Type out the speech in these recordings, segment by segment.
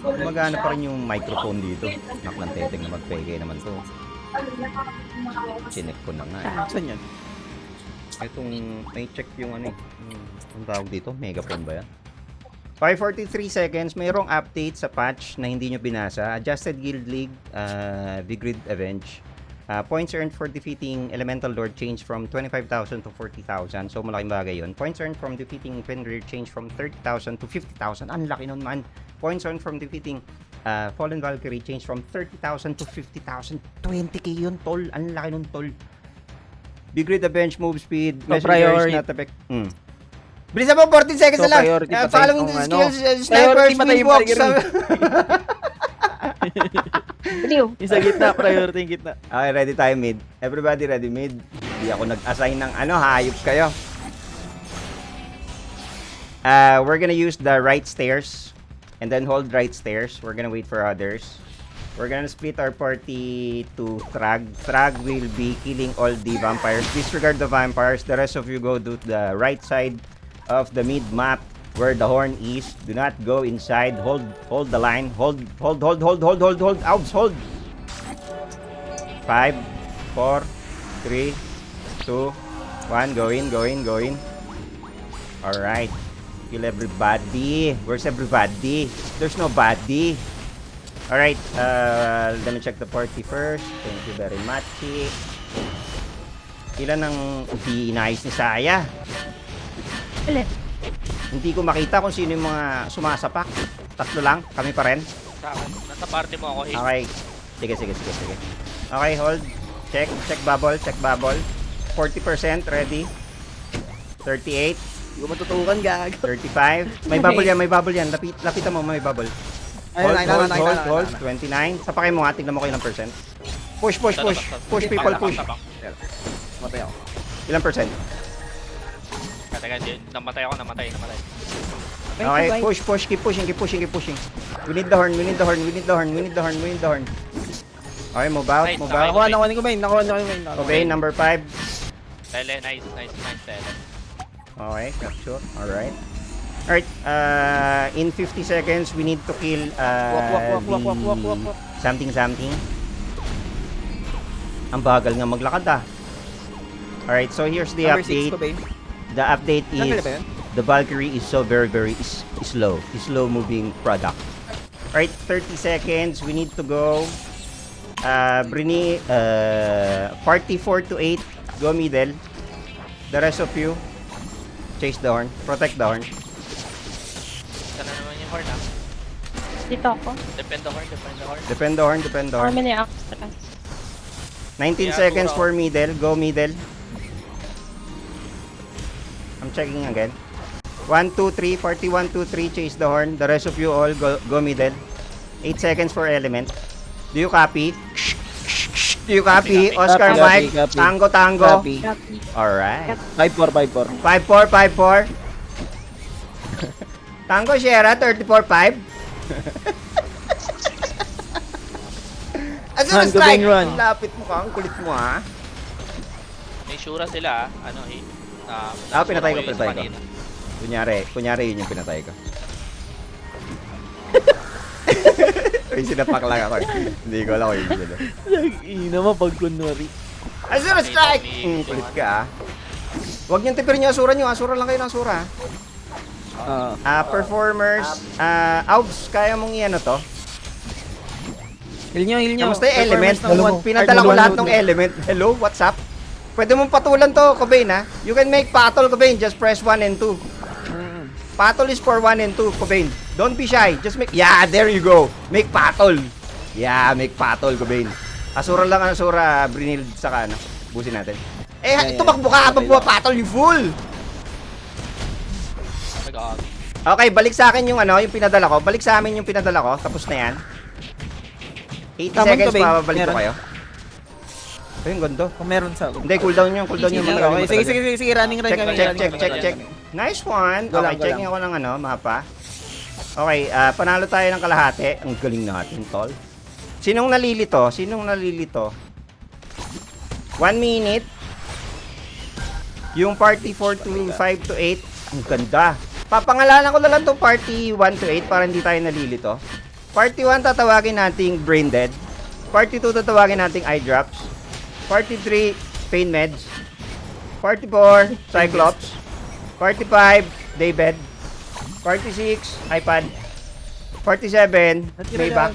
Gumagana pa rin yung microphone dito. Naklang teteng na magpeke naman to. Chinek ko na nga eh. Saan yan? Itong, may check yung ano eh. Ang tawag dito, megaphone ba yan? 5:43 seconds, mayroong update sa patch na hindi nyo binasa. Adjusted Guild League, Vigrid Avenge. Points earned for defeating Elemental Lord change from 25,000 to 40,000. So malaking bagay yun. Points earned from defeating Fenrir change from 30,000 to 50,000. Ang laki nun man. Points earned from defeating Fallen Valkyrie change from 30,000 to 50,000. 20k yun, tol. Ang laki nun, tol. Vigrid Avenge move speed. No, Messenger is not effect. Bilisan mo, 14 seconds na lang. priority pa Following tayo the kung skills, Priority snipers, pa tayo moonwalks. Liw. Yung sa gitna, priority yung gitna. Okay, ready tayo mid. Everybody ready mid. Hindi ako nag-assign ng ano, hayop kayo. We're gonna use the right stairs and then hold right stairs. We're gonna wait for others. We're gonna split our party to Thrag. Thrag will be killing all the vampires. Disregard the vampires. The rest of you go to the right side of the mid map where the horn is. Do not go inside. Hold the line. Hold. Outs, hold. 5, 4, 3, 2, 1. Go in. Alright. Kill everybody. Where's everybody? There's nobody. Alright. Let me check the party first. Thank you very much. Ilan ang hindi inayos ni Saya? Ulit. Hindi ko makita kung sino yung mga sumasapak. Tatlo lang. Kami pa rin. Sa akin. Nasa party mo ako, Hayes. Okay. Sige. Okay, hold. Check bubble. 40% ready. 38. Hindi ko matutukan, gag. 35. May bubble yan. Lapitan mo, may bubble. Hold. 29. Sapakin mo nga. Tignan mo kayo ng percent. Push. Push people, push. Matay ako. Ilang percent? Katagan din. Namatay. Okay, push. Keep pushing. We need the horn. Okay, move out. Nakuha ko yung main. Okay, number 5. Tele, nice, Tele. Okay, capture. Alright, in 50 seconds, we need to kill Walk. something. Ang bagal nga maglakad ah. Alright, so here's the Number update. 6 ko, babe. The update Nakita is ba yun? the Valkyrie is so very slow. Slow moving product. Alright, 30 seconds. We need to go. Brini, party 4 to 8. Go middle. The rest of you, chase the horn. Protect the horn. Sana naman yung horn, ah. Dito ako. Depend the horn. Depend the How horn. many extras? 19 seconds for middle. Go middle. I'm checking again. 1, 2, 3. Party 1, 2, 3. Chase the horn. The rest of you all go middle. 8 seconds for element. Do you copy? Do you copy? Oscar Copy, Mike. copy. Tango. Copy. Copy. Alright. 5-4. 5-4. Tango Sierra 34-5. As Run, a strike. Gubeng, run. Lapit mo ka. Ang kulit mo ha. May sura sila, ah. Ano, Pinatay ko. sa kanina. Kunyari yun yung pinatay ko. Uy, sinapak lang ako. Hindi ko alam kung yun sila. Ina mo pag kunwari. As a strike. Kulit ka ah. Huwag niyong tipirin yung asura nyo. Asura lang kayo ng asura. Performers. Aubs, kaya mong i-ano to? Heal nyo. Kamusta yung element? Performance ng Pinadala ko lahat ng one. element. Hello, what's up? Pwede mong patulan to, Cobain ha. You can make patol, Cobain. Just press 1 and 2. Patol is for 1 and 2, Cobain. Don't be shy. Just make... Yeah, there you go. Make patol. Yeah, make patol, Cobain. Asura lang ang asura, Brinil, saka ano. Busin natin. Tumakbo ka habang patol, you fool! Nag-aagi. Okay, balik sa akin yung ano, yung pinadala ko. Balik sa amin yung pinadala ko. Tapos na yan. 80 Tamang seconds, Cobain. babalik ko Meron. kayo. Ayun, ganda. Kung meron sa... Hindi, cooldown yun. Okay, sige, running kami. Check. Nice one. Go Okay, lang. checking ako ng ano, mapa. Okay, panalo tayo ng kalahati. Ang galing natin, tol. Sinong nalilito? 1 minute. Yung party 4 to 5 to 8. Ang ganda. Papangalanan ko na lang tong party 1 to 8 para hindi tayo nalilito. Party 1 tatawagin nating Brain Dead. Party 2 tatawagin nating Eye Drops. Party 3, Pain Meds. Party 4, Cyclops. Party 5, Daybed. Party 6, iPad. Party 7, Maybach.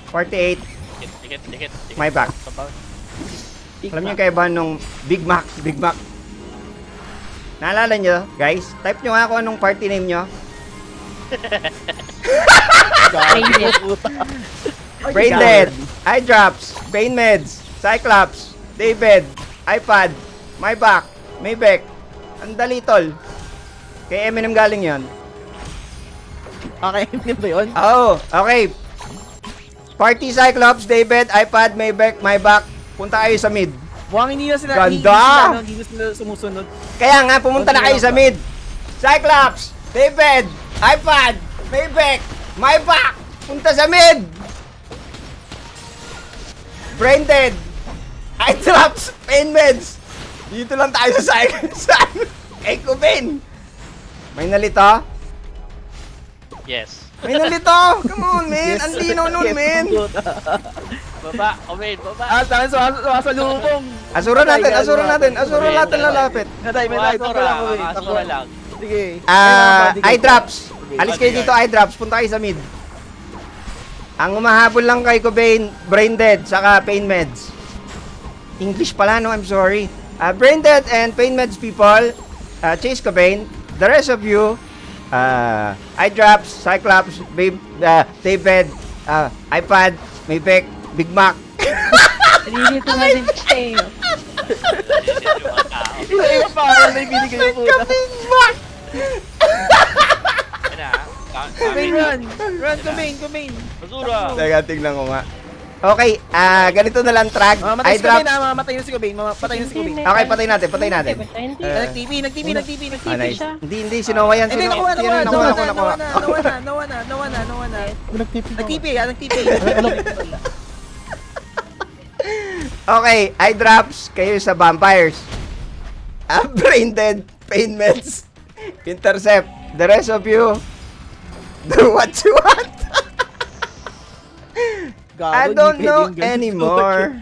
Party 8, Dikit. Maybach. Alam niyo kayo ba nung Big Mac? Big Mac. Naalala niyo, guys? Type niyo nga kung anong party name niyo. Brain Dead, Eye Drops, Pain Meds, Cyclops, Daybed, iPad, Maybach, Maybach. Ang dali, tol. Kay Eminem galing yon. Okay, hindi ba yun? Oo, okay. Party Cyclops, Daybed, iPad, Maybach. Punta kayo sa mid. Mukhang hindi na sila, Ganda! hindi na sila sumusunod. Kaya nga, pumunta na kayo sa mid. Cyclops, Daybed, iPad, Maybach. Punta sa mid. Brain Dead, Eye Drops, Pain Meds. Dito lang tayo sa Echo Pain. May nalito? Yes. May nalito! Come on, man! Ang linaw nun, man! Baba, Omen, baba. Ah, tayo sa lubong. Asura natin lalapit. Natay, Asura lang. Sige. Eye Drops. Alis kayo dito, Eye Drops. Punta kayo sa mid. Ang umahabol lang kay Cobain, Brain Dead, saka Pain Meds. English pala, no? I'm sorry. Brain Dead and Pain Meds people, Chase Cobain. The rest of you, Eye Drops, Cyclops, Daybed, iPad, Maybach, Big Mac. Nalilito na din siya. Iba pa, na ibinigay yung puta. Big Mac! Yan na. Kumain, run, kumain. Basura. Teka, tingnan ko nga. Okay, ganito na lang track. Matay Eye si Kumain, Drops. mamatay na si Kumain, patay na si Kumain. Okay, patay natin. Hindi. Nag-TP. Nice. Hindi, si Noah yan. Hindi, nakuha na. Nag-TP Nag-TP. Okay, Eye Drops, kayo sa Vampires. Brain Dead, Pain Meds, Intercept. The rest of you, do what you want. I don't know anymore.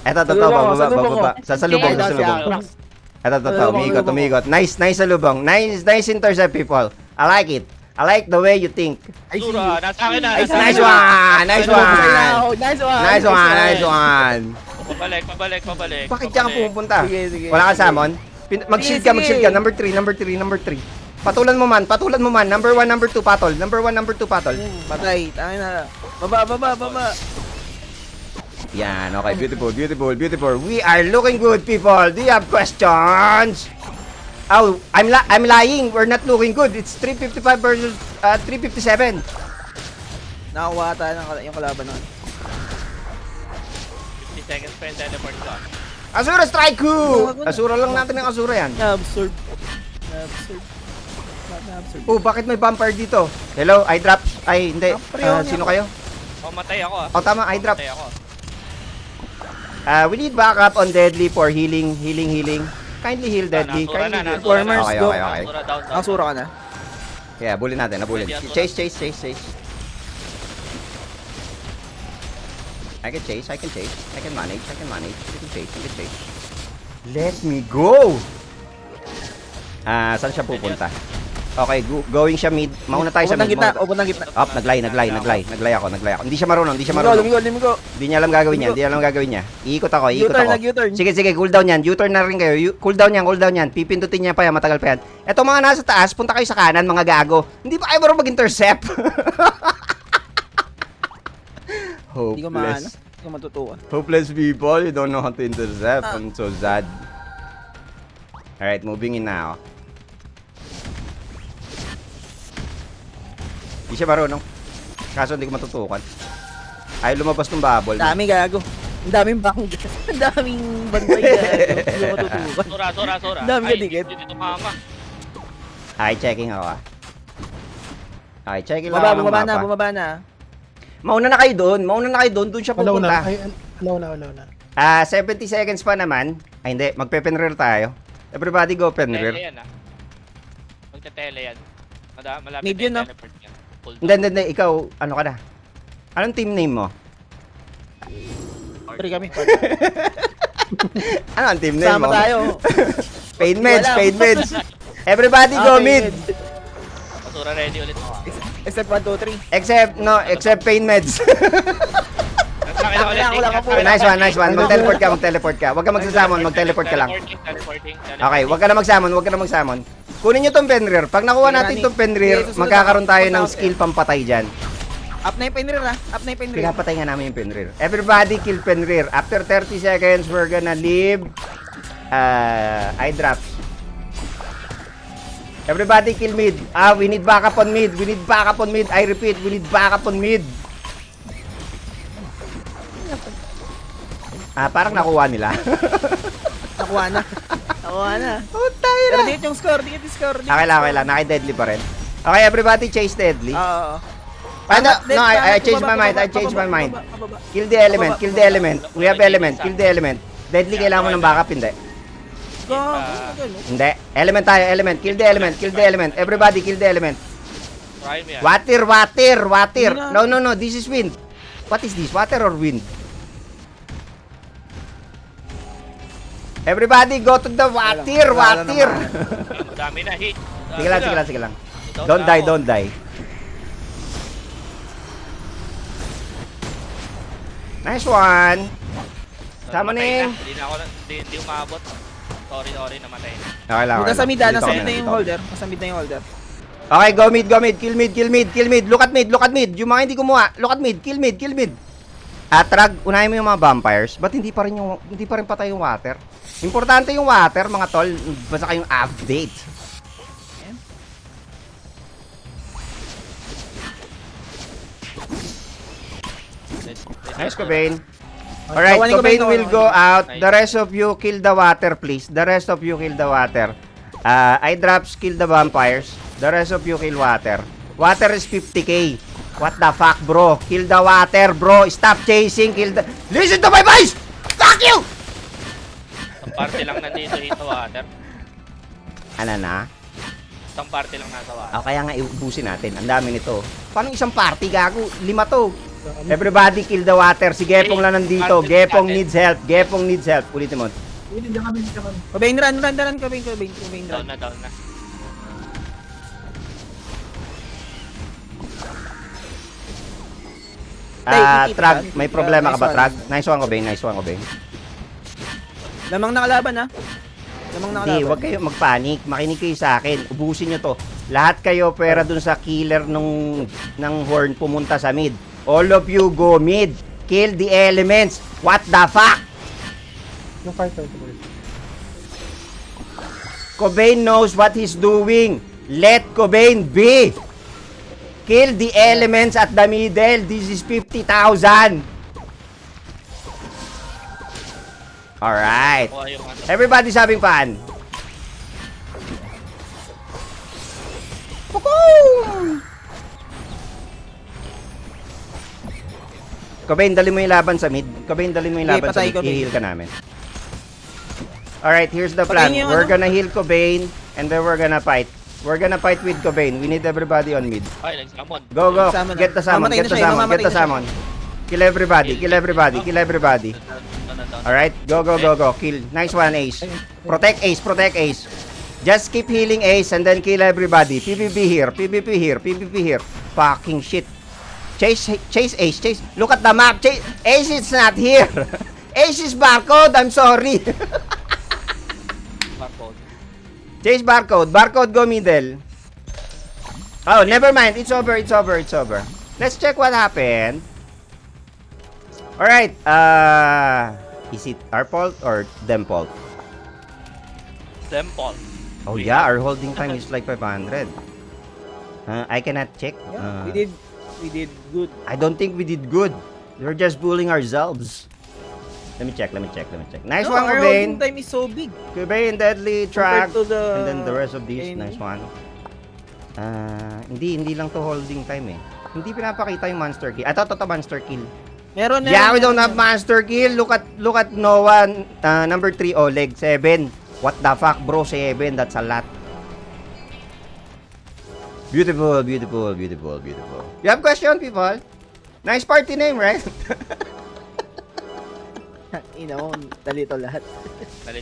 Eto, baba. Sasalubong. Eto, umiikot. Nice salubong. Nice intercept, people. I like it. I like the way you think. Basura, nasa akin na. Nice one. Pabalik. Bakit diyan ka pumupunta? Sige. Wala ka salmon? Mag-shield ka. Number 3. Patulan mo man. Number 1, number 2 patol. Patay, tayo na. Baba. Yan, okay. Beautiful. We are looking good, people. Do you have questions? Oh, I'm lying. We're not looking good. It's 355 versus 357. Nakakuha tayo ng yung kalaban nun. 50 seconds pa yung teleport ko. Asura strike ko! Asura lang natin ng Asura yan. Na-absorb. Oh, bakit may vampire dito? Hello, eye drops. Ay, hindi. Sino kayo? Matay ako. Oh, tama, eye drops. Matay ako. We need backup on Deadly for healing. Kindly heal Deadly. Nasura na. Performers, Okay. go. Nasura down. Nakasura ka na. Kaya, bulin natin. Chase. I can chase. I can manage. You can chase. Let me go! Saan siya pupunta? Okay, going siya mid. Mauna tayo sa mid. Open ng gitna. Up, naglay ako. Hindi siya marunong. Lumigo. Hindi niya alam gagawin niya. Iikot ako. U-turn. Sige, cooldown yan. U-turn na rin kayo. Cooldown yan. Pipindutin niya pa yan, matagal pa yan. Eto mga nasa taas, punta kayo sa kanan, mga gago. Hindi pa kayo marunong mag-intercept. Hindi ko maano. Hopeless. Hindi ko matutuwa. Hopeless people, you don't know how to intercept. I'm so sad. Alright, moving in na ako. Hindi siya marunong. Kaso hindi ko matutukan. Ay, lumabas ng bubble. Dami gago. Ang daming bang. Ang daming bantay gago. Hindi ko matutuwa. Sura. Dami ka dikit. Dito mama. Ay, checking ako ah. Ay, checking lang ako ng mapa. Bumaba na. Mauna na kayo doon. Doon siya Alaw pupunta. na. Ay, alaw na. 70 seconds pa naman. Ay, hindi. Magpe-penrel tayo. Everybody go penrel. Ayan ah. magte-tele yan. Malapit Mid yun, na no? yung teleport yan. Hold Hindi. Ikaw, ano ka na? Anong team name mo? Pre kami. Ano ang team name Sama mo? tayo. Pain meds, Wala. pain meds. Everybody go mid. Basura ready ulit. Except 1, 2, 3. Except pain meds. Sa akin na ulit. Wala ka po. Nice one. Mag-teleport ka. Huwag ka magsasamon, mag-teleport ka lang. Teleporting. Okay, huwag ka na magsamon. Kunin nyo tong Fenrir. Pag nakuha natin tong Fenrir, magkakaroon tayo ng skill pampatay dyan. Up na yung Fenrir ha. Up na yung Fenrir. Pinapatay nga namin yung Fenrir. Everybody kill Fenrir. After 30 seconds, we're gonna leave eye drops. Everybody kill mid. We need backup on mid. I repeat, we need backup on mid. Parang nakuha nila. Nakuha na. Oh, tayo Pero na. dito yung score. Dito yung score. Okay lang. Naki-deadly pa rin. Okay, everybody chase deadly. Oo. No, I changed my mind. Kill the element. We have element. Kill the element. Deadly, kailangan mo ng backup, hindi. Hindi. Element tayo, element. Kill the element. Everybody kill the element. Prime yan. Water. No. This is wind. What is this? Water or wind? Everybody go to the water. Dami na hit. Sige lang. Don't die. Nice one. Sama Namatay na. Hindi umabot. Sorry, namatay na. Okay lang. Nasa mid Dito nasa kami, mid na yung dito. holder. Nasa mid na yung holder. Okay, go mid. Kill mid. Look at mid. Yung mga hindi kumuha. Look at mid. Kill mid. Trag, unahin mo yung mga vampires. Ba't hindi pa rin patay yung water? Importante yung water, mga tol. Basta kayong update. Nice, Cobain. Alright, Kawanin ko ba Cobain ito? will go out. The rest of you kill the water, please. Eye drops, kill the vampires. The rest of you kill water. Water is 50k. What the fuck, bro? Kill the water, bro. Stop chasing. Listen to my voice! Fuck you! Isang party lang nandito dito water. Ano na? Isang party lang nasa water. Kaya nga iubusin natin. Ang dami nito. Paano isang party, gago? 5 to. Everybody kill the water. Si Gepong lang nandito. Gepong needs help. Ulitin mo. Kabain run. Kabain Down run. na. Trag, may problema ka ba, Trag? Nice one, Cobain. Lamang nakalaban ha. Hindi, huwag kayo magpanik. Makinig kayo sa akin. Ubusin nyo to. Lahat kayo pera dun sa killer ng horn pumunta sa mid. All of you go mid. Kill the elements. What the fuck? Yung fighter. Cobain knows what he's doing. Let Cobain be. Kill the elements at the middle. This is 50,000. Alright. Kuha yung ano. Everybody sabing paan. Cobain, dali mo yung laban sa mid. Okay, patay, Cobain. I-heal ka namin. Alright, here's the plan. Patayin yung We're ano? gonna heal Cobain and then we're gonna fight. We're gonna fight with Cobain. We need everybody on mid. Ay, nagsamon. Go. Sama na. Get the summon. Mamatay na siya, mamamatay na siya. Kill everybody. Alright, go. Kill. Nice one, Ace. Protect Ace. Just keep healing Ace and then kill everybody. PvP here. Fucking shit. Chase Ace. Look at the map. Ace is not here. Ace is barcode. I'm sorry. Barcode. Chase barcode. Barcode go middle. Oh, never mind. It's over. Let's check what happened. Alright. Is it our fault or them fault? Temple. Oh yeah, our holding time is like 500. I cannot check. Yeah, we did good. I don't think we did good. We're just bullying ourselves. Let me check. Nice one, Our Cobain. holding time is so big. Cobain, deadly track. Compared to the And then the rest of these, enemy. nice one. Hindi lang to holding time eh. Hindi pinapakita yung monster kill. To monster kill. Meron Yeah, we don't have monster kill. Look at Noah, number 3, Oleg, 7. What the fuck, bro, 7? That's a lot. Beautiful, beautiful, beautiful, beautiful. You have question, people? Nice party name, right? Ina mo, dalito lahat. Dalit